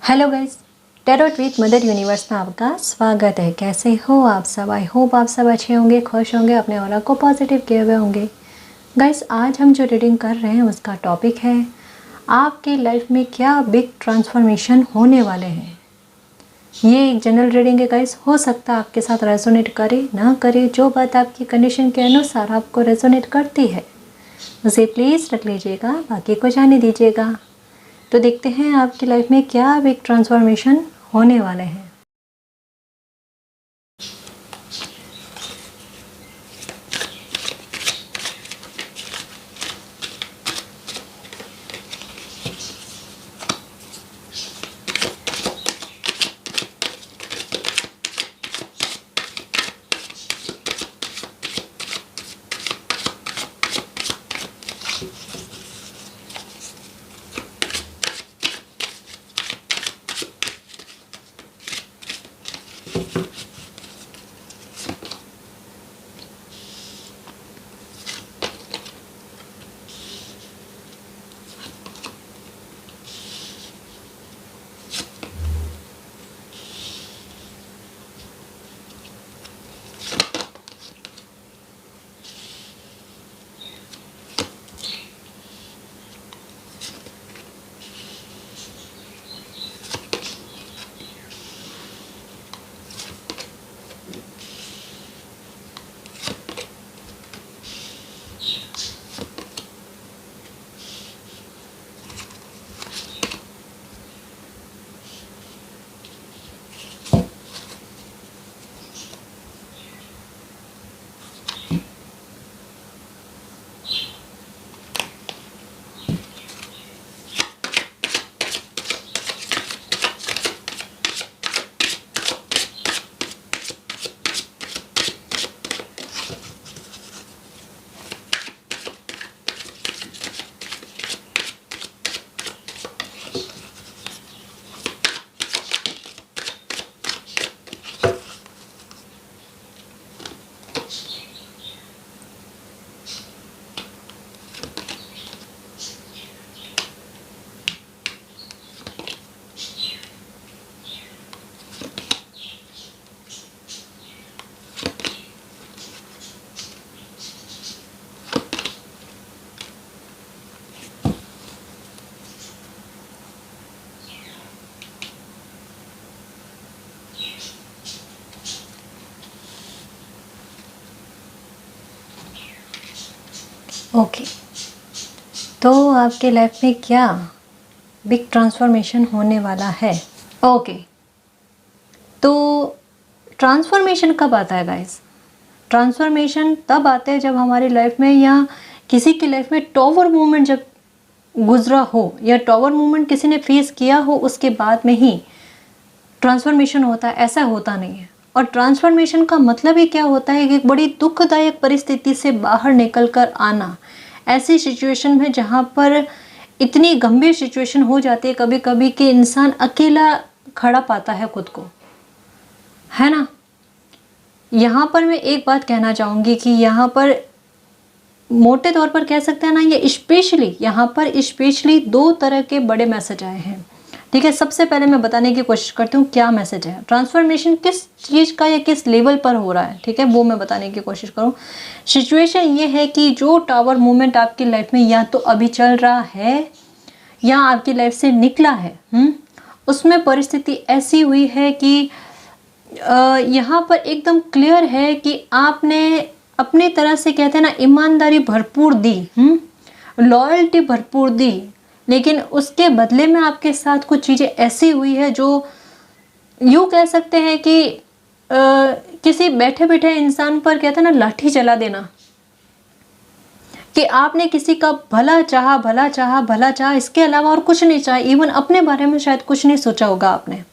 Hello guys, tarot with mother universe में आपका स्वागत है। कैसे हो आप सब? आई होप आप सब अच्छे होंगे, खुश होंगे, अपने ऑरा को पॉजिटिव किए हुए होंगे। गाइस, आज हम जो रीडिंग कर रहे हैं उसका टॉपिक है आपकी लाइफ में क्या बिग ट्रांसफॉर्मेशन होने वाले हैं। ये एक जनरल रीडिंग है गाइस, हो सकता है आपके साथ रेजोनेट करे ना करे। जो बात आपकी कंडीशन के अनुसार आपको रेजोनेट करती है उसे प्लीज़ रख लीजिएगा, बाकी को जाने दीजिएगा। तो देखते हैं आपकी लाइफ में क्या बिग ट्रांसफॉर्मेशन होने वाले हैं। ओके, तो आपके लाइफ में क्या बिग ट्रांसफॉर्मेशन होने वाला है। ओके, तो ट्रांसफॉर्मेशन कब आता है गाइस? ट्रांसफॉर्मेशन तब आता है जब हमारी लाइफ में या किसी की लाइफ में टॉवर मूवमेंट जब गुजरा हो या टॉवर मूवमेंट किसी ने फेस किया हो, उसके बाद में ही ट्रांसफॉर्मेशन होता है। ऐसा होता नहीं है। और ट्रांसफॉर्मेशन का मतलब ही क्या होता है कि एक बड़ी दुखदायक परिस्थिति से बाहर निकल कर आना। ऐसी सिचुएशन में जहाँ पर इतनी गंभीर सिचुएशन हो जाती है कभी कभी कि इंसान अकेला खड़ा पाता है खुद को, है ना। यहाँ पर मैं एक बात कहना चाहूँगी कि यहाँ पर मोटे तौर पर कह सकते हैं ना, ये स्पेशली यहाँ पर स्पेशली दो तरह के बड़े मैसेज आए हैं। ठीक है, सबसे पहले मैं बताने की कोशिश करती हूँ क्या मैसेज है, ट्रांसफॉर्मेशन किस चीज़ का या किस लेवल पर हो रहा है। ठीक है, वो मैं बताने की कोशिश करूँ। सिचुएशन ये है कि जो टावर मूवमेंट आपकी लाइफ में या तो अभी चल रहा है या आपकी लाइफ से निकला है, उसमें परिस्थिति ऐसी हुई है कि यहाँ पर एकदम क्लियर है कि आपने अपनी तरह से कहते हैं ना ईमानदारी भरपूर दी, लॉयल्टी भरपूर दी, लेकिन उसके बदले में आपके साथ कुछ चीज़ें ऐसी हुई है जो यूँ कह सकते हैं कि किसी बैठे बैठे इंसान पर कहते हैं ना लाठी चला देना, कि आपने किसी का भला चाहा भला चाहा भला चाहा, इसके अलावा और कुछ नहीं चाहा। इवन अपने बारे में शायद कुछ नहीं सोचा होगा आपने।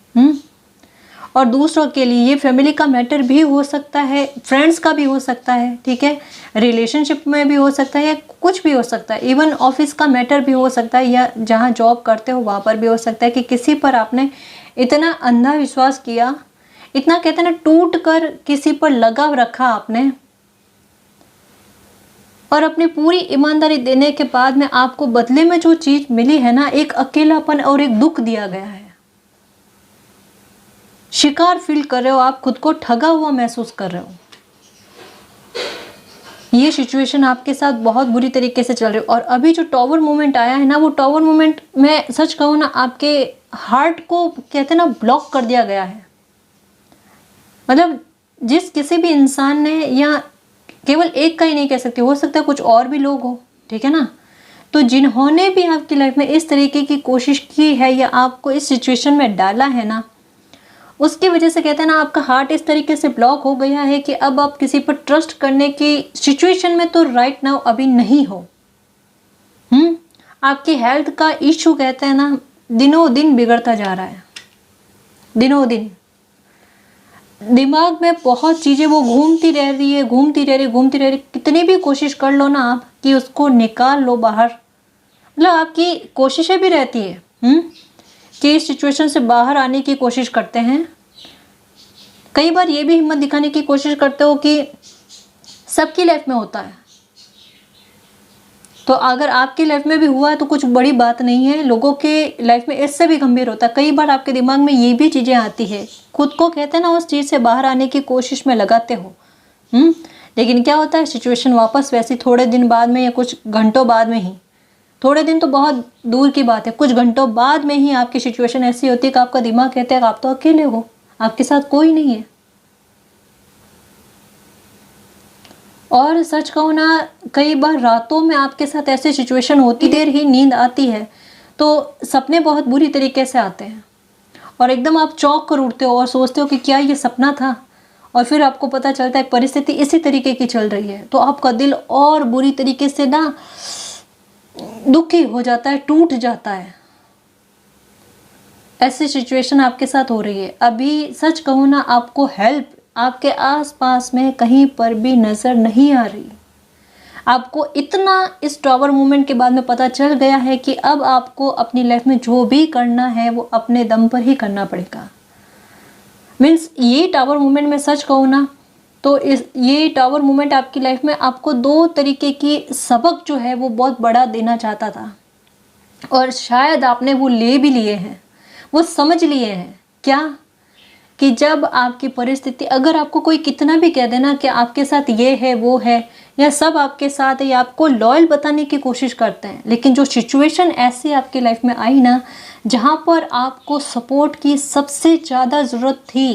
और दूसरों के लिए ये फैमिली का मैटर भी हो सकता है, फ्रेंड्स का भी हो सकता है, ठीक है, रिलेशनशिप में भी हो सकता है, या कुछ भी हो सकता है। इवन ऑफिस का मैटर भी हो सकता है, या जहाँ जॉब करते हो वहाँ पर भी हो सकता है कि किसी पर आपने इतना अंधा विश्वास किया, इतना कहते हैं ना टूट कर किसी पर लगाव रखा आपने, और अपनी पूरी ईमानदारी देने के बाद में आपको बदले में जो चीज़ मिली है ना, एक अकेलापन और एक दुख दिया गया है। शिकार फील कर रहे हो, आप खुद को ठगा हुआ महसूस कर रहे हो। ये सिचुएशन आपके साथ बहुत बुरी तरीके से चल रही है। और अभी जो टॉवर मोमेंट आया है ना, वो टॉवर मोमेंट मैं सच कहूँ ना, आपके हार्ट को कहते हैं ना ब्लॉक कर दिया गया है। मतलब जिस किसी भी इंसान ने, या केवल एक का ही नहीं कह सकते, हो सकता है कुछ और भी लोग हो, ठीक है ना, तो जिन्होंने भी आपकी लाइफ में इस तरीके की कोशिश की है या आपको इस सिचुएशन में डाला है ना, उसकी वजह से कहते हैं ना आपका हार्ट इस तरीके से ब्लॉक हो गया है कि अब आप किसी पर ट्रस्ट करने की सिचुएशन में तो राइट नाउ अभी नहीं हो। आपकी हेल्थ का इशू कहते हैं ना दिनों दिन बिगड़ता जा रहा है, दिनों दिन दिमाग में बहुत चीज़ें वो घूमती रह रही है, घूमती रह रही। कितनी भी कोशिश कर लो ना आप कि उसको निकाल लो बाहर, मतलब आपकी कोशिशें भी रहती है कि इस सिचुएशन से बाहर आने की कोशिश करते हैं। कई बार ये भी हिम्मत दिखाने की कोशिश करते हो कि सबकी लाइफ में होता है, तो अगर आपकी लाइफ में भी हुआ है तो कुछ बड़ी बात नहीं है, लोगों के लाइफ में इससे भी गंभीर होता है। कई बार आपके दिमाग में ये भी चीज़ें आती है, खुद को कहते हैं ना उस चीज़ से बाहर आने की कोशिश में लगाते हो, लेकिन क्या होता है, सिचुएशन वापस वैसी थोड़े दिन बाद में या कुछ घंटों बाद में ही, थोड़े दिन तो बहुत दूर की बात है, कुछ घंटों बाद में ही आपकी सिचुएशन ऐसी होती है कि आपका दिमाग कहता है कि आप तो अकेले हो, आपके साथ कोई नहीं है। और सच कहूँ ना, कई बार रातों में आपके साथ ऐसी सिचुएशन होती, देर ही नींद आती है तो सपने बहुत बुरी तरीके से आते हैं और एकदम आप चौंक कर उठते हो और सोचते हो कि क्या ये सपना था, और फिर आपको पता चलता है परिस्थिति इसी तरीके की चल रही है, तो आपका दिल और बुरी तरीके से ना दुखी हो जाता है, टूट जाता है। ऐसी सिचुएशन आपके साथ हो रही है अभी। सच कहूँ ना, आपको हेल्प आपके आसपास में कहीं पर भी नज़र नहीं आ रही। आपको इतना इस टॉवर मूवमेंट के बाद में पता चल गया है कि अब आपको अपनी लाइफ में जो भी करना है वो अपने दम पर ही करना पड़ेगा। मीन्स ये टावर मूवमेंट में सच कहूँ ना, तो ये टावर मूवमेंट आपकी लाइफ में आपको दो तरीके की सबक जो है वो बहुत बड़ा देना चाहता था, और शायद आपने वो ले भी लिए हैं, वो समझ लिए हैं। क्या कि जब आपकी परिस्थिति, अगर आपको कोई कितना भी कह देना कि आपके साथ ये है वो है, या सब आपके साथ है, या आपको लॉयल बताने की कोशिश करते हैं, लेकिन जो सिचुएशन ऐसी आपकी लाइफ में आई ना, जहाँ पर आपको सपोर्ट की सबसे ज़्यादा ज़रूरत थी।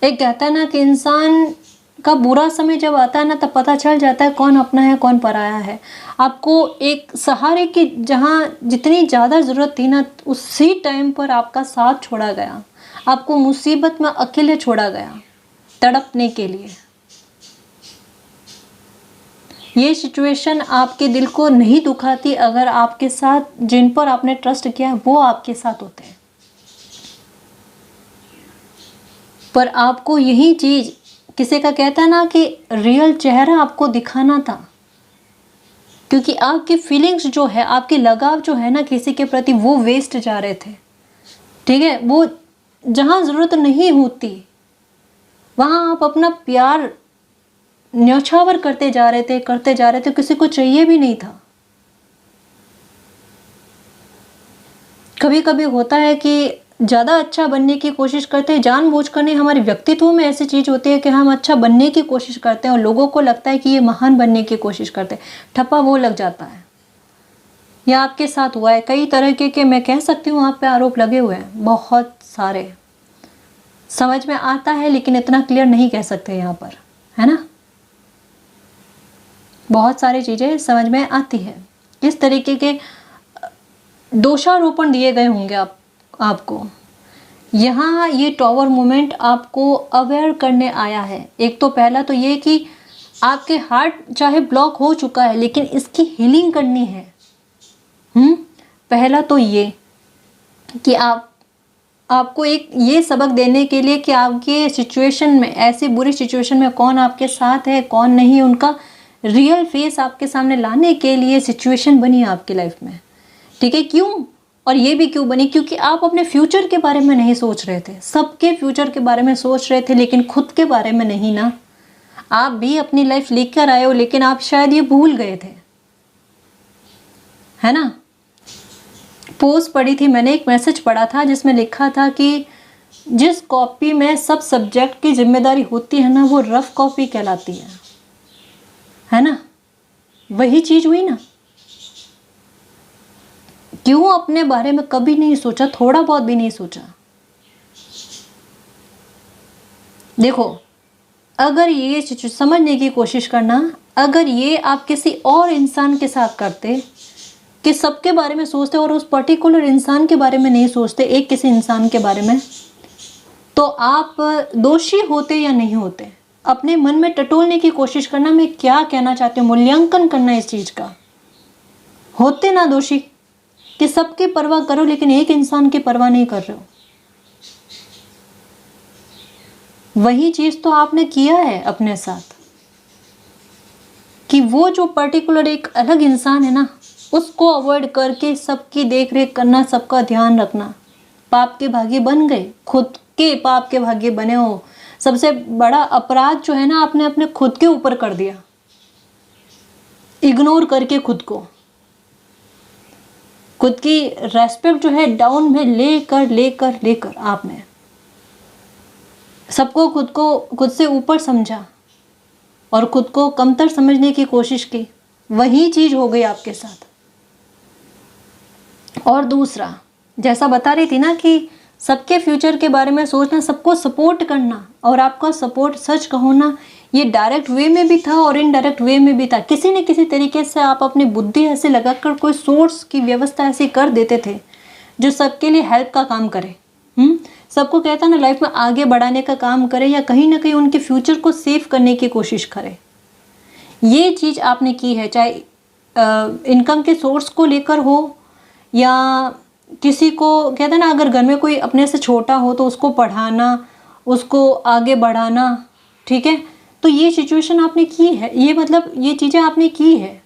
एक कहता है ना कि इंसान का बुरा समय जब आता है ना, तब पता चल जाता है कौन अपना है कौन पराया है। आपको एक सहारे की जहाँ जितनी ज़्यादा ज़रूरत थी ना, उसी टाइम पर आपका साथ छोड़ा गया, आपको मुसीबत में अकेले छोड़ा गया तड़पने के लिए। ये सिचुएशन आपके दिल को नहीं दुखाती अगर आपके साथ जिन पर आपने ट्रस्ट किया है वो आपके साथ होते हैं, पर आपको यही चीज़, किसी का कहता है ना कि रियल चेहरा आपको दिखाना था, क्योंकि आपकी फीलिंग्स जो है, आपकी लगाव जो है ना किसी के प्रति, वो वेस्ट जा रहे थे। ठीक है, वो जहाँ ज़रूरत नहीं होती वहाँ आप अपना प्यार न्यौछावर करते जा रहे थे, किसी को चाहिए भी नहीं था। कभी कभी होता है कि ज़्यादा अच्छा बनने की कोशिश करते हैं, जानबूझकर नहीं, हमारे व्यक्तित्व में ऐसी चीज़ होती है कि हम अच्छा बनने की कोशिश करते हैं और लोगों को लगता है कि ये महान बनने की कोशिश करते हैं, ठप्पा वो लग जाता है। या आपके साथ हुआ है, कई तरह के मैं कह सकती हूँ आप पे आरोप लगे हुए हैं, बहुत सारे, समझ में आता है लेकिन इतना क्लियर नहीं कह सकते यहाँ पर, है ना। बहुत सारी चीज़ें समझ में आती है, किस तरीके के दोषारोपण दिए गए होंगे आपको। यहाँ ये टॉवर मोमेंट आपको अवेयर करने आया है। एक तो पहला तो ये कि आपके हार्ट चाहे ब्लॉक हो चुका है लेकिन इसकी हीलिंग करनी है। पहला तो ये कि आपको एक ये सबक देने के लिए कि आपके सिचुएशन में, ऐसी बुरी सिचुएशन में कौन आपके साथ है कौन नहीं, उनका रियल फेस आपके सामने लाने के लिए सिचुएशन बनी आपकी लाइफ में। ठीक है, क्यों, और ये भी क्यों बनी, क्योंकि आप अपने फ्यूचर के बारे में नहीं सोच रहे थे, सबके फ्यूचर के बारे में सोच रहे थे लेकिन खुद के बारे में नहीं ना। आप भी अपनी लाइफ लेकर आए हो लेकिन आप शायद ये भूल गए थे, है ना। पोस्ट पढ़ी थी मैंने, एक मैसेज पढ़ा था जिसमें लिखा था कि जिस कॉपी में सब सब्जेक्ट की जिम्मेदारी होती है ना, वो रफ कॉपी कहलाती है ना। वही चीज हुई ना। क्यों अपने बारे में कभी नहीं सोचा, थोड़ा बहुत भी नहीं सोचा? देखो, अगर ये समझने की कोशिश करना, अगर ये आप किसी और इंसान के साथ करते कि सबके बारे में सोचते और उस पर्टिकुलर इंसान के बारे में नहीं सोचते, एक किसी इंसान के बारे में, तो आप दोषी होते या नहीं होते? अपने मन में टटोलने की कोशिश करना, मैं क्या कहना चाहती हूँ, मूल्यांकन करना इस चीज का। होते ना दोषी कि सबकी परवाह करो लेकिन एक इंसान की परवाह नहीं कर रहे हो। वही चीज तो आपने किया है अपने साथ, कि वो जो पर्टिकुलर एक अलग इंसान है ना, उसको अवॉइड करके सबकी देख रेख करना, सबका ध्यान रखना, पाप के भागी बन गए, खुद के पाप के भागी बने हो। सबसे बड़ा अपराध जो है ना, आपने अपने खुद के ऊपर कर दिया, इग्नोर करके खुद की रेस्पेक्ट जो है डाउन में लेकर आपने सबको खुद से ऊपर समझा और खुद को कमतर समझने की कोशिश की। वही चीज हो गई आपके साथ। और दूसरा, जैसा बता रही थी ना कि सबके फ्यूचर के बारे में सोचना, सबको सपोर्ट करना, और आपका सपोर्ट सच कहो ना, ये डायरेक्ट वे में भी था और इनडायरेक्ट वे में भी था। किसी न किसी तरीके से आप अपनी बुद्धि ऐसे लगाकर कोई सोर्स की व्यवस्था ऐसी कर देते थे जो सबके लिए हेल्प का काम करे। सबको कहता ना लाइफ में आगे बढ़ाने का काम करे, या कहीं ना कहीं उनके फ्यूचर को सेव करने की कोशिश करे। ये चीज़ आपने की है, चाहे इनकम के सोर्स को लेकर हो, या किसी को कहते हैं ना, अगर घर में कोई अपने से छोटा हो तो उसको पढ़ाना, उसको आगे बढ़ाना, ठीक है। तो ये सिचुएशन आपने की है, ये मतलब ये चीज़ें आपने की है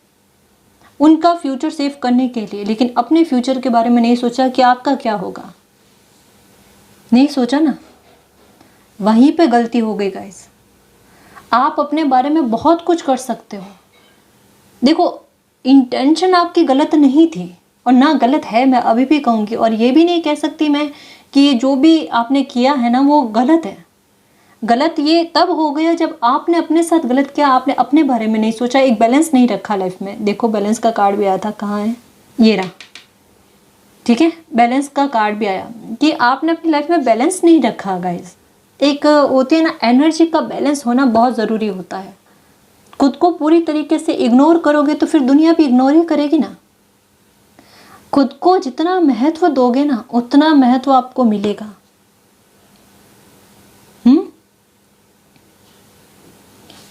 उनका फ्यूचर सेव करने के लिए, लेकिन अपने फ्यूचर के बारे में नहीं सोचा कि आपका क्या होगा। नहीं सोचा ना, वहीं पे गलती हो गई गाइस। आप अपने बारे में बहुत कुछ कर सकते हो। देखो, इंटेंशन आपकी गलत नहीं थी और ना गलत है, मैं अभी भी कहूँगी, और ये भी नहीं कह सकती मैं कि ये जो भी आपने किया है ना वो गलत है। गलत ये तब हो गया जब आपने अपने साथ गलत किया, आपने अपने बारे में नहीं सोचा, एक बैलेंस नहीं रखा लाइफ में। देखो, बैलेंस का कार्ड भी आया था, कहाँ है ये रहा, ठीक है। बैलेंस का कार्ड भी आया कि आपने अपनी लाइफ में बैलेंस नहीं रखा गाइस। एक होती है ना, एनर्जी का बैलेंस होना बहुत ज़रूरी होता है। खुद को पूरी तरीके से इग्नोर करोगे तो फिर दुनिया भी इग्नोर ही करेगी ना। खुद को जितना महत्व दोगे ना, उतना महत्व आपको मिलेगा।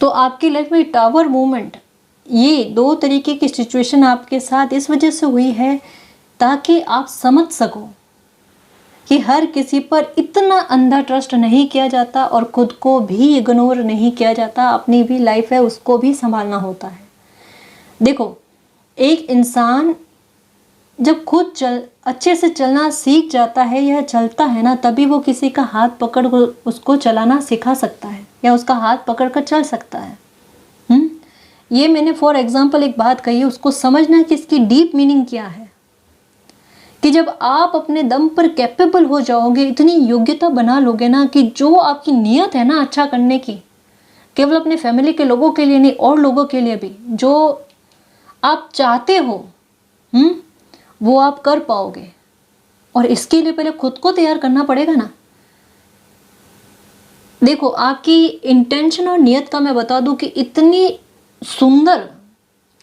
तो आपकी लाइफ में टावर मूवमेंट, ये दो तरीके की सिचुएशन आपके साथ इस वजह से हुई है ताकि आप समझ सको कि हर किसी पर इतना अंधा ट्रस्ट नहीं किया जाता और खुद को भी इग्नोर नहीं किया जाता। अपनी भी लाइफ है, उसको भी संभालना होता है। देखो, एक इंसान जब खुद अच्छे से चलना सीख जाता है या चलता है ना, तभी वो किसी का हाथ पकड़ उसको चलाना सिखा सकता है या उसका हाथ पकड़ कर चल सकता है। ये मैंने फॉर एग्जांपल एक बात कही, उसको समझना कि इसकी डीप मीनिंग क्या है। कि जब आप अपने दम पर कैपेबल हो जाओगे, इतनी योग्यता बना लोगे ना कि जो आपकी नीयत है ना अच्छा करने की, केवल अपने फैमिली के लोगों के लिए नहीं और लोगों के लिए भी, जो आप चाहते हो वो आप कर पाओगे। और इसके लिए पहले खुद को तैयार करना पड़ेगा ना। देखो, आपकी इंटेंशन और नियत का मैं बता दूं कि इतनी सुंदर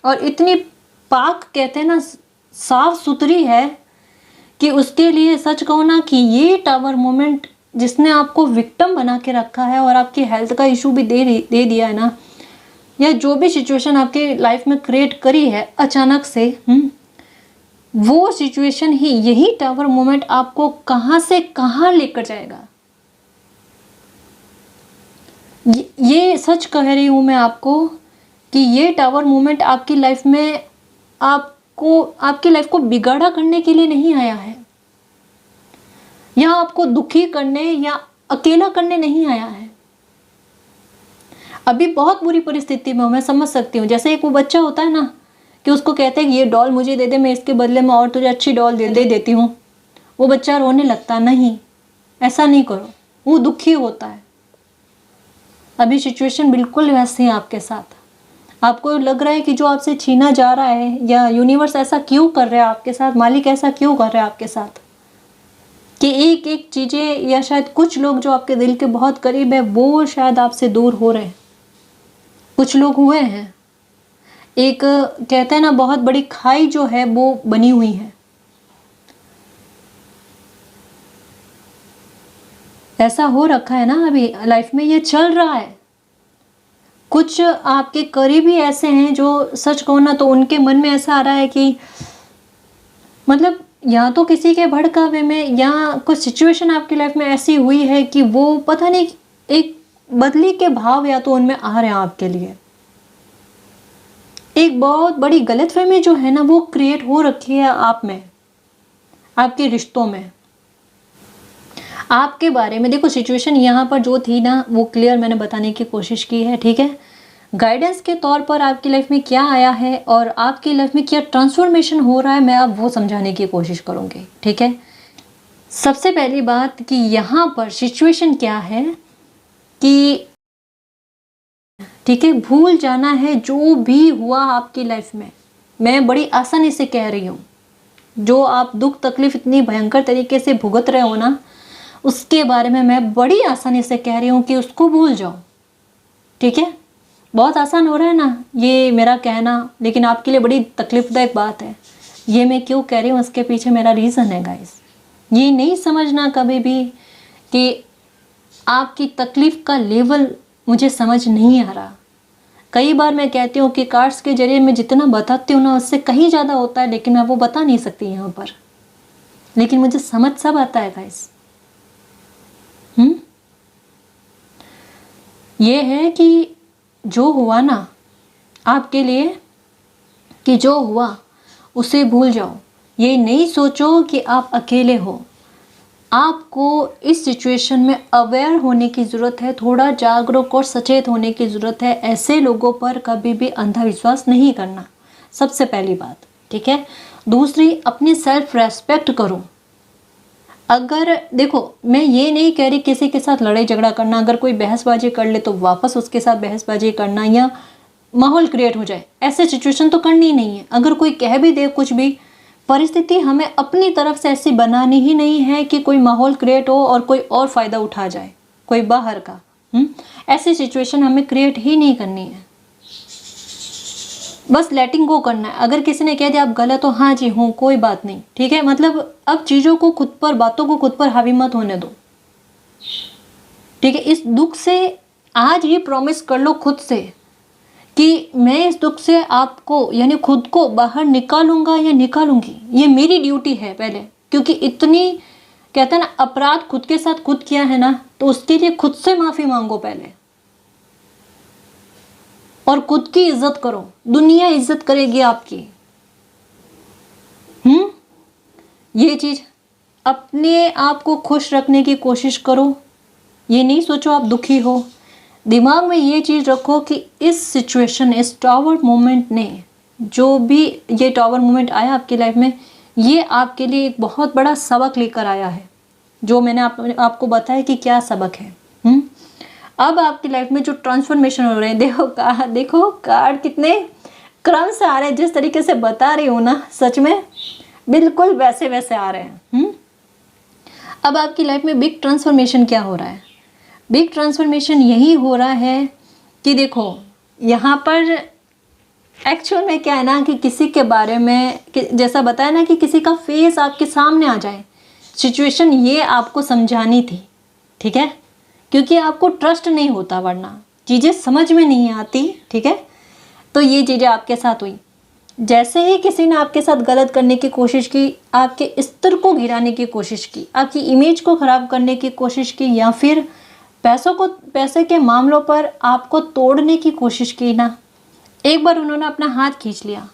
और इतनी पाक, कहते हैं ना, साफ सुथरी है कि उसके लिए सच कहो ना कि ये टावर मोमेंट जिसने आपको विक्टिम बना के रखा है और आपकी हेल्थ का इशू भी दे दिया है ना, या जो भी सिचुएशन आपके लाइफ में क्रिएट करी है अचानक से, वो सिचुएशन ही, यही टावर मोमेंट आपको कहां से कहां लेकर जाएगा। ये सच कह रही हूं मैं आपको कि ये टावर मोमेंट आपकी लाइफ में आपकी लाइफ को बिगाड़ा करने के लिए नहीं आया है, या आपको दुखी करने या अकेला करने नहीं आया है। अभी बहुत बुरी परिस्थिति में हूं, मैं समझ सकती हूँ। जैसे एक वो बच्चा होता है ना कि उसको कहते हैं कि ये डॉल मुझे दे दे, मैं इसके बदले में और तुझे अच्छी डॉल दे देती हूँ। वो बच्चा रोने लगता, नहीं, ऐसा नहीं करो, वो दुखी होता है। अभी सिचुएशन बिल्कुल वैसे ही आपके साथ। आपको लग रहा है कि जो आपसे छीना जा रहा है, या यूनिवर्स ऐसा क्यों कर रहा है आपके साथ, मालिक ऐसा क्यों कर रहा है आपके साथ, कि एक एक चीज़ें, या शायद कुछ लोग जो आपके दिल के बहुत करीब है वो शायद आपसे दूर हो रहे हैं। कुछ लोग हुए हैं, एक कहते हैं ना बहुत बड़ी खाई जो है वो बनी हुई है। ऐसा हो रखा है ना, अभी लाइफ में ये चल रहा है। कुछ आपके करीबी ऐसे हैं जो सच कहो ना तो उनके मन में ऐसा आ रहा है कि मतलब या तो किसी के भड़कावे में, या कुछ सिचुएशन आपकी लाइफ में ऐसी हुई है कि वो पता नहीं एक बदली के भाव या तो उनमें आ रहे हैं आपके लिए। एक बहुत बड़ी गलतफहमी जो है ना वो क्रिएट हो रखी है आप में, आपके रिश्तों में, आपके बारे में। देखो सिचुएशन यहाँ पर जो थी ना वो क्लियर मैंने बताने की कोशिश की है, ठीक है। गाइडेंस के तौर पर आपकी लाइफ में क्या आया है और आपकी लाइफ में क्या ट्रांसफॉर्मेशन हो रहा है, मैं अब वो समझाने की कोशिश करूँगी, ठीक है। सबसे पहली बात कि यहाँ पर सिचुएशन क्या है कि ठीक है, भूल जाना है जो भी हुआ आपकी लाइफ में। मैं बड़ी आसानी से कह रही हूँ, जो आप दुख तकलीफ इतनी भयंकर तरीके से भुगत रहे हो ना, उसके बारे में मैं बड़ी आसानी से कह रही हूँ कि उसको भूल जाओ, ठीक है। बहुत आसान हो रहा है ना ये मेरा कहना, लेकिन आपके लिए बड़ी तकलीफदायक बात है। ये मैं क्यों कह रही हूँ, उसके पीछे मेरा रीज़न है गाइस। ये नहीं समझना कभी भी कि आपकी तकलीफ़ का लेवल मुझे समझ नहीं आ रहा। कई बार मैं कहती हूँ कि कार्ड्स के जरिए मैं जितना बताती हूँ ना उससे कहीं ज़्यादा होता है, लेकिन मैं वो बता नहीं सकती यहाँ पर। लेकिन मुझे समझ सब आता है गाइस। ये है कि जो हुआ ना आपके लिए, कि जो हुआ उसे भूल जाओ। ये नहीं सोचो कि आप अकेले हो। आपको इस सिचुएशन में अवेयर होने की ज़रूरत है, थोड़ा जागरूक और सचेत होने की ज़रूरत है। ऐसे लोगों पर कभी भी अंधविश्वास नहीं करना, सबसे पहली बात, ठीक है। दूसरी, अपनी सेल्फ रेस्पेक्ट करो। अगर देखो मैं ये नहीं कह रही किसी के साथ लड़ाई झगड़ा करना, अगर कोई बहसबाजी कर ले तो वापस उसके साथ बहसबाजी करना या माहौल क्रिएट हो जाए, ऐसे सिचुएशन तो करनी ही नहीं है। अगर कोई कह भी दे कुछ भी, परिस्थिति हमें अपनी तरफ से ऐसी बनानी ही नहीं है कि कोई माहौल क्रिएट हो और कोई और फ़ायदा उठा जाए, कोई बाहर का। ऐसी सिचुएशन हमें क्रिएट ही नहीं करनी है। बस लेटिंग गो करना है। अगर किसी ने कह दिया आप गलत हो, हाँ जी हूँ, कोई बात नहीं, ठीक है। मतलब अब चीज़ों को खुद पर, बातों को खुद पर हावी मत होने दो, ठीक है। इस दुख से आज ये प्रॉमिस कर लो खुद से कि मैं इस दुख से आपको यानी खुद को बाहर निकालूंगा या निकालूंगी। ये मेरी ड्यूटी है पहले, क्योंकि इतनी कहते हैं ना अपराध खुद के साथ खुद किया है ना, तो उसके लिए खुद से माफ़ी मांगो पहले, और खुद की इज्जत करो। दुनिया इज्जत करेगी आपकी। ये चीज़ अपने आप को खुश रखने की कोशिश करो। ये नहीं सोचो आप दुखी हो। दिमाग में ये चीज़ रखो कि इस सिचुएशन, इस टावर मोमेंट ने, जो भी ये टावर मोमेंट आया आपकी लाइफ में, ये आपके लिए एक बहुत बड़ा सबक लेकर आया है, जो मैंने आपको बताया कि क्या सबक है। अब आपकी लाइफ में जो ट्रांसफॉर्मेशन हो रहे हैं, देखो कार्ड कितने क्रम से आ रहे हैं। जिस तरीके से बता रही हूँ ना, सच में बिल्कुल वैसे वैसे आ रहे हैं। अब आपकी लाइफ में बिग ट्रांसफॉर्मेशन क्या हो रहा है? बिग ट्रांसफॉर्मेशन यही हो रहा है कि देखो यहाँ पर एक्चुअल में क्या है ना कि किसी के बारे में जैसा बताया ना कि किसी का फेस आपके सामने आ जाए। सिचुएशन ये आपको समझानी थी, ठीक है, क्योंकि आपको ट्रस्ट नहीं होता, वरना चीज़ें समझ में नहीं आती, ठीक है। तो ये चीज़ें आपके साथ हुई। जैसे ही किसी ने आपके साथ गलत करने की कोशिश की, आपके स्तर को गिराने की कोशिश की, आपकी इमेज को ख़राब करने की कोशिश की, या फिर पैसे के मामलों पर आपको तोड़ने की कोशिश की ना, एक बार उन्होंने अपना हाथ खींच लिया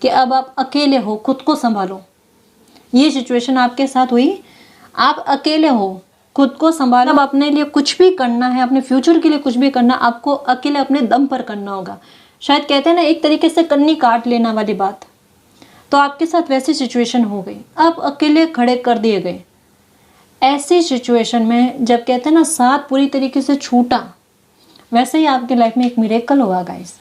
कि अब आप अकेले हो, खुद को संभालो। ये सिचुएशन आपके साथ हुई, आप अकेले हो, खुद को संभालो। अब अपने लिए कुछ भी करना है, अपने फ्यूचर के लिए कुछ भी करना, आपको अकेले अपने दम पर करना होगा। शायद कहते हैं ना एक तरीके से कन्नी काट लेना वाली बात, तो आपके साथ वैसी सिचुएशन हो गई। आप अकेले खड़े कर दिए गए। ऐसी सिचुएशन में जब कहते हैं ना साथ पूरी तरीके से छूटा, वैसे ही आपकी लाइफ में एक मिरेकल हुआ गाइस।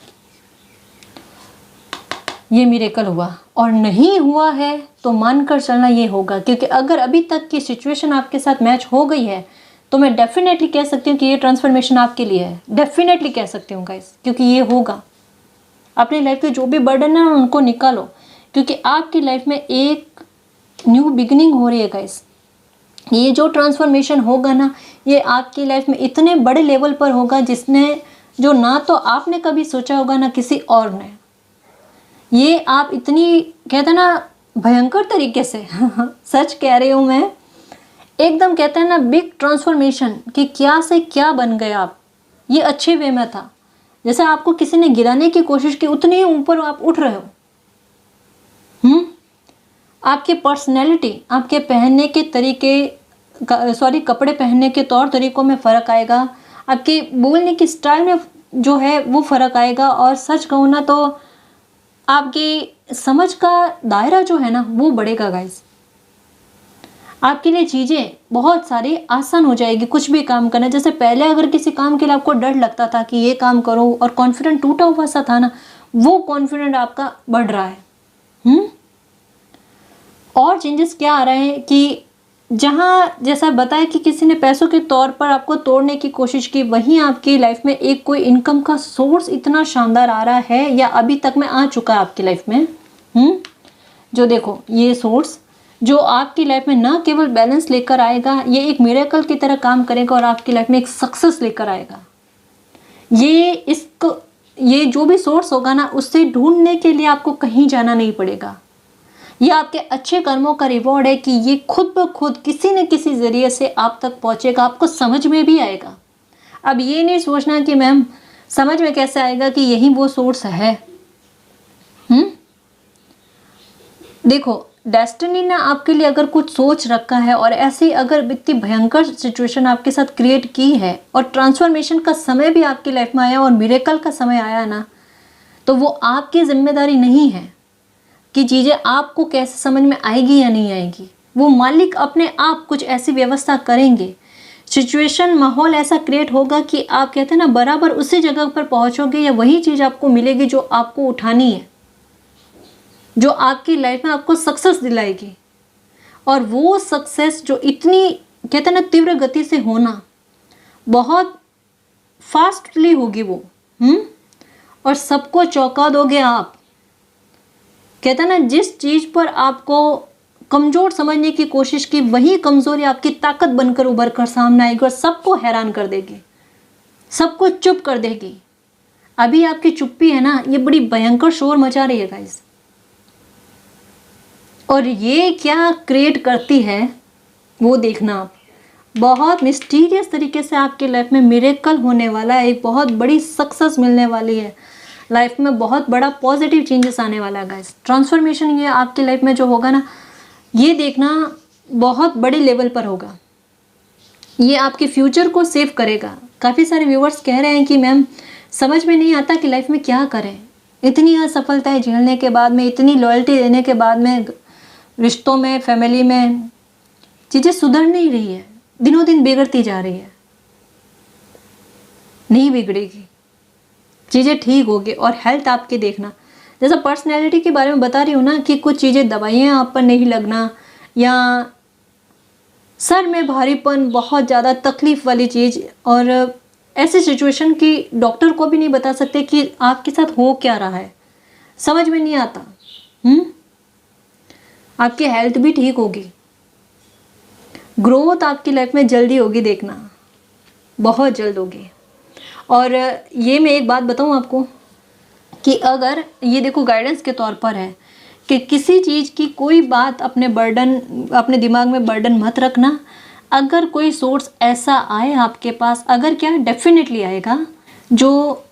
ये मिरेकल हुआ, और नहीं हुआ है तो मानकर चलना ये होगा, क्योंकि अगर अभी तक की सिचुएशन आपके साथ मैच हो गई है तो मैं डेफिनेटली कह सकती हूँ कि ये ट्रांसफॉर्मेशन आपके लिए है। डेफिनेटली कह सकती हूँ गाइस, क्योंकि ये होगा। अपनी लाइफ के जो भी बर्डन है उनको निकालो, क्योंकि आपकी लाइफ में एक न्यू बिगिनिंग हो रही है गाइस। ये जो ट्रांसफॉर्मेशन होगा ना, ये आपकी लाइफ में इतने बड़े लेवल पर होगा जिसने जो ना तो आपने कभी सोचा होगा ना किसी और ने। ये आप इतनी कहते हैं ना भयंकर तरीके से सच कह रही हूँ मैं, एकदम कहते हैं ना बिग ट्रांसफॉर्मेशन कि क्या से क्या बन गए आप। ये अच्छे वे में था, जैसे आपको किसी ने गिराने की कोशिश की उतने ही ऊपर आप उठ रहे हो। आपकी पर्सनैलिटी, आपके पहनने के तरीके कपड़े पहनने के तौर तरीकों में फ़र्क आएगा, आपके बोलने की स्टाइल में जो है वो फ़र्क आएगा, और सच कहूँ ना तो आपकी समझ का दायरा जो है ना वो बढ़ेगा गाइस। आपके लिए चीज़ें बहुत सारी आसान हो जाएगी, कुछ भी काम करना। जैसे पहले अगर किसी काम के लिए आपको डर लगता था कि ये काम करो और कॉन्फिडेंट टूटा हुआ सा था ना, वो कॉन्फिडेंट आपका बढ़ रहा है। और चेंजेस क्या आ रहे हैं कि जहाँ जैसा बताया कि किसी ने पैसों के तौर पर आपको तोड़ने की कोशिश की, वहीं आपकी लाइफ में एक कोई इनकम का सोर्स इतना शानदार आ रहा है, या अभी तक में आ चुका है आपकी लाइफ में। जो देखो ये सोर्स जो आपकी लाइफ में ना केवल बैलेंस लेकर आएगा, ये एक मिरेकल की तरह काम करेगा और आपकी लाइफ में एक सक्सेस लेकर आएगा। ये जो भी सोर्स होगा ना, उससे ढूंढने के लिए आपको कहीं जाना नहीं पड़ेगा। ये आपके अच्छे कर्मों का रिवॉर्ड है कि ये खुद ब खुद किसी न किसी जरिए से आप तक पहुंचेगा, आपको समझ में भी आएगा। अब ये नहीं सोचना कि मैम समझ में कैसे आएगा कि यही वो सोर्स है। देखो डेस्टिनी ने आपके लिए अगर कुछ सोच रखा है और ऐसी अगर इतनी भयंकर सिचुएशन आपके साथ क्रिएट की है और ट्रांसफॉर्मेशन का समय भी आपकी लाइफ में आया और मिरेकल का समय आया ना, तो वो आपकी जिम्मेदारी नहीं है कि चीज़ें आपको कैसे समझ में आएगी या नहीं आएगी। वो मालिक अपने आप कुछ ऐसी व्यवस्था करेंगे, सिचुएशन माहौल ऐसा क्रिएट होगा कि आप कहते हैं ना बराबर उसी जगह पर पहुंचोगे या वही चीज़ आपको मिलेगी जो आपको उठानी है, जो आपकी लाइफ में आपको सक्सेस दिलाएगी। और वो सक्सेस जो इतनी कहते हैं ना तीव्र गति से होना, बहुत फास्टली होगी वो। और सबको चौंका दोगे आप। कहते हैं ना जिस चीज़ पर आपको कमज़ोर समझने की कोशिश की, वही कमज़ोरी आपकी ताकत बनकर उभर कर सामने आएगी और सबको हैरान कर देगी, सबको चुप कर देगी। अभी आपकी चुप्पी है ना, ये बड़ी भयंकर शोर मचा रही है गाइस। और ये क्या क्रिएट करती है वो देखना आप। बहुत मिस्टीरियस तरीके से आपकी लाइफ में मिरेकल होने वाला है, एक बहुत बड़ी सक्सेस मिलने वाली है, लाइफ में बहुत बड़ा पॉजिटिव चेंजेस आने वाला है गाइस। ट्रांसफॉर्मेशन ये आपकी लाइफ में जो होगा ना, ये देखना बहुत बड़े लेवल पर होगा। ये आपके फ्यूचर को सेव करेगा। काफ़ी सारे व्यूवर्स कह रहे हैं कि मैम समझ में नहीं आता कि लाइफ में क्या करें, इतनी असफलताएं झेलने के बाद में, इतनी लॉयल्टी देने के बाद में, रिश्तों में, फैमिली में चीज़ें सुधर नहीं रही है, दिनों दिन बिगड़ती जा रही है। नहीं बिगड़ेगी, चीज़ें ठीक होगी। और हेल्थ आपकी देखना, जैसा पर्सनैलिटी के बारे में बता रही हूँ ना कि कुछ चीज़ें दवाइयाँ आप पर नहीं लगना, या सर में भारीपन, बहुत ज़्यादा तकलीफ़ वाली चीज़, और ऐसी सिचुएशन की डॉक्टर को भी नहीं बता सकते कि आपके साथ हो क्या रहा है, समझ में नहीं आता। आपकी हेल्थ भी ठीक होगी, ग्रोथ आपकी लाइफ में जल्दी होगी, देखना बहुत जल्द होगी। और ये मैं एक बात बताऊँ आपको कि अगर ये देखो गाइडेंस के तौर पर है कि किसी चीज़ की कोई बात अपने दिमाग में बर्डन मत रखना। अगर कोई सोर्स ऐसा आए आपके पास, अगर क्या डेफिनेटली आएगा जो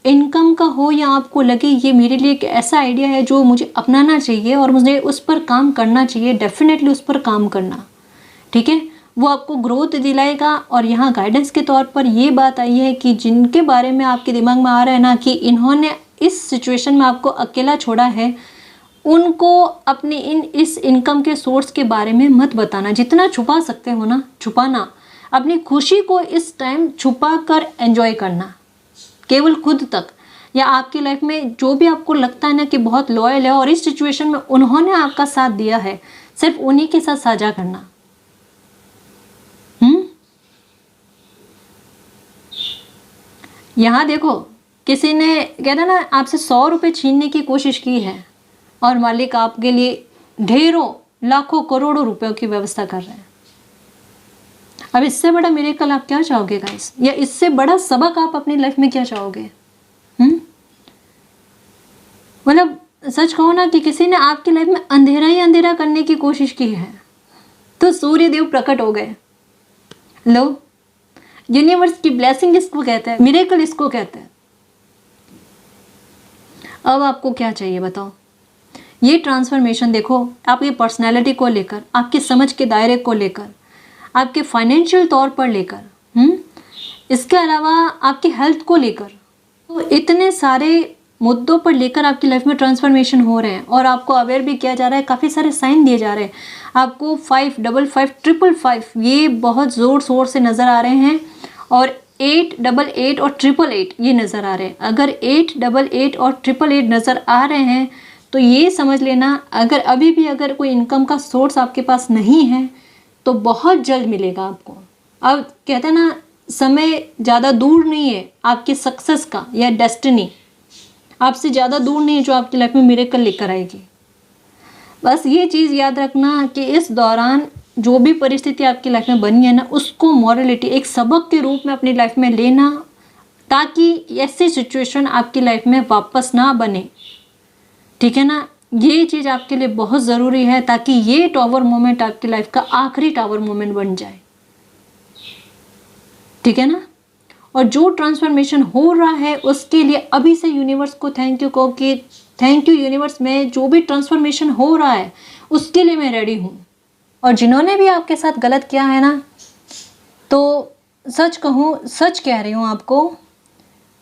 इनकम का हो, या आपको लगे ये मेरे लिए एक ऐसा आइडिया है जो मुझे अपनाना चाहिए और मुझे उस पर काम करना चाहिए, डेफिनेटली उस पर काम करना, ठीक है। वो आपको ग्रोथ दिलाएगा। और यहाँ गाइडेंस के तौर पर ये बात आई है कि जिनके बारे में आपके दिमाग में आ रहा है ना कि इन्होंने इस सिचुएशन में आपको अकेला छोड़ा है, उनको अपनी इस इनकम के सोर्स के बारे में मत बताना। जितना छुपा सकते हो ना छुपाना। अपनी खुशी को इस टाइम छुपा कर एंजॉय करना, केवल खुद तक, या आपकी लाइफ में जो भी आपको लगता है ना कि बहुत लॉयल है और इस सिचुएशन में उन्होंने आपका साथ दिया है, सिर्फ उन्हीं के साथ साझा करना। यहाँ देखो, किसी ने कहता ना आपसे 100 रुपये छीनने की कोशिश की है और मालिक आपके लिए ढेरों लाखों करोड़ों रुपयों की व्यवस्था कर रहे हैं। अब इससे बड़ा मिरेकल आप क्या चाहोगे गाइस? या इससे बड़ा सबक आप अपनी लाइफ में क्या चाहोगे? मतलब सच कहो ना कि किसी ने आपकी लाइफ में अंधेरा ही अंधेरा करने की कोशिश की है, तो सूर्य देव प्रकट हो गए। लो, यूनिवर्स की ब्लेसिंग इसको कहते हैं, मिरेकल इसको कहते हैं। अब आपको क्या चाहिए बताओ? ये ट्रांसफॉर्मेशन देखो, आपकी पर्सनैलिटी को लेकर, आपकी समझ के दायरे को लेकर, आपके फाइनेंशियल तौर पर लेकर, इसके अलावा आपकी हेल्थ को लेकर, तो इतने सारे मुद्दों पर लेकर आपकी लाइफ में ट्रांसफॉर्मेशन हो रहे हैं। और आपको अवेयर भी किया जा रहा है, काफ़ी सारे साइन दिए जा रहे हैं आपको। 5, 55, 555 ये बहुत ज़ोर शोर से नज़र आ रहे हैं, और 8, 88 और 888 ये नज़र आ रहे हैं। अगर 8, 88 और 888 नज़र आ रहे हैं तो ये समझ लेना, अगर अभी भी अगर कोई इनकम का सोर्स आपके पास नहीं है तो बहुत जल्द मिलेगा आपको। अब कहते हैं ना, समय ज़्यादा दूर नहीं है आपकी सक्सेस का, या डेस्टिनी आपसे ज़्यादा दूर नहीं है जो आपकी लाइफ में मिरेकल लेकर आएगी। बस ये चीज़ याद रखना कि इस दौरान जो भी परिस्थिति आपकी लाइफ में बनी है ना, उसको मॉरलिटी एक सबक के रूप में अपनी लाइफ में लेना, ताकि ऐसी सिचुएशन आपकी लाइफ में वापस ना बने। ठीक है ना? ये चीज़ आपके लिए बहुत ज़रूरी है, ताकि ये टावर मोमेंट आपकी लाइफ का आखिरी टावर मोमेंट बन जाए। ठीक है ना? और जो ट्रांसफॉर्मेशन हो रहा है उसके लिए अभी से यूनिवर्स को थैंक यू कहो कि थैंक यू यूनिवर्स, में जो भी ट्रांसफॉर्मेशन हो रहा है उसके लिए मैं रेडी हूँ। और जिन्होंने भी आपके साथ गलत किया है ना, तो सच कहूँ, सच कह रही हूँ आपको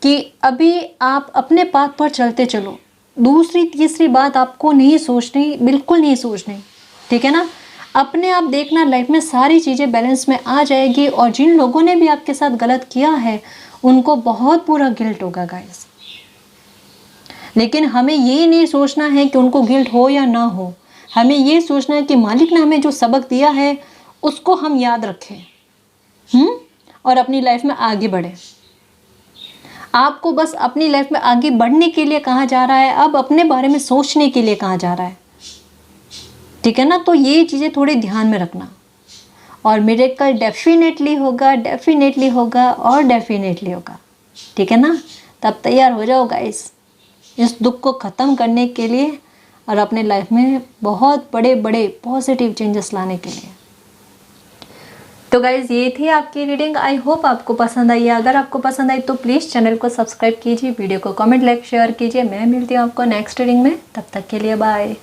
कि अभी आप अपने पाथ पर चलते चलो। दूसरी तीसरी बात आपको नहीं सोचनी, बिल्कुल नहीं सोचनी। ठीक है ना? अपने आप देखना, लाइफ में सारी चीज़ें बैलेंस में आ जाएगी। और जिन लोगों ने भी आपके साथ गलत किया है उनको बहुत पूरा गिल्ट होगा गाइस। लेकिन हमें ये नहीं सोचना है कि उनको गिल्ट हो या ना हो, हमें ये सोचना है कि मालिक ने हमें जो सबक दिया है उसको हम याद रखें, और अपनी लाइफ में आगे बढ़े। आपको बस अपनी लाइफ में आगे बढ़ने के लिए कहा जा रहा है, अब अपने बारे में सोचने के लिए कहा जा रहा है। ठीक है ना? तो ये चीज़ें थोड़े ध्यान में रखना। और मिरेकल डेफिनेटली होगा, डेफिनेटली होगा और डेफिनेटली होगा। ठीक है ना? तब तैयार हो जाओ गाइस इस दुख को ख़त्म करने के लिए और अपने लाइफ में बहुत बड़े बड़े पॉजिटिव चेंजेस लाने के लिए। तो गाइज़ ये थी आपकी रीडिंग। आई होप आपको पसंद आई है। अगर आपको पसंद आई तो प्लीज़ चैनल को सब्सक्राइब कीजिए, वीडियो को कमेंट, लाइक, शेयर कीजिए। मैं मिलती हूँ आपको नेक्स्ट रीडिंग में। तब तक के लिए बाय।